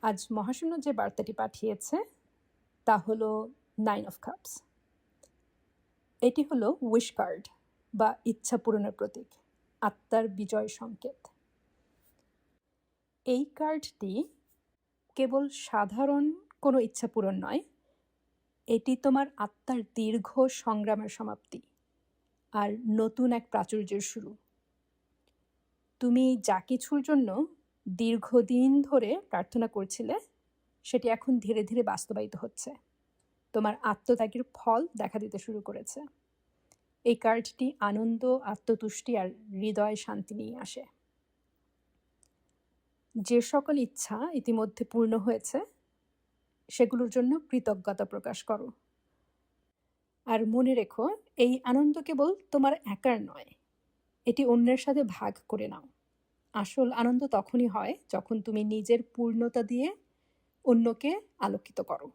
আজ মহাশূন্য যে বার্তাটি পাঠিয়েছে তা হলো 9 অফ কাপস। এটি হলো উইশ কার্ড বা ইচ্ছা পূরণের প্রতীক, আত্মার বিজয় সংকেত। এই কার্ডটি কেবল সাধারণ কোনো ইচ্ছা পূরণ নয়, এটি তোমার আত্মার দীর্ঘ সংগ্রামের সমাপ্তি আর নতুন এক প্রাচুর্যের শুরু। তুমি যা কিছুর জন্য দীর্ঘদিন ধরে প্রার্থনা করছিলে সেটি এখন ধীরে ধীরে বাস্তবায়িত হচ্ছে। তোমার আত্মত্যাগের ফল দেখা দিতে শুরু করেছে। এই কার্ডটি আনন্দ, আত্মতুষ্টি আর হৃদয় শান্তি নিয়ে আসে। যে সকল ইচ্ছা ইতিমধ্যে পূর্ণ হয়েছে সেগুলোর জন্য কৃতজ্ঞতা প্রকাশ করো। আর মনে রেখো, এই আনন্দ কেবল তোমার একার নয়, এটি অন্যের সাথে ভাগ করে নাও। আসল আনন্দ তখনই হয় যখন তুমি নিজের পূর্ণতা দিয়ে অন্যকে আলোকিত করো।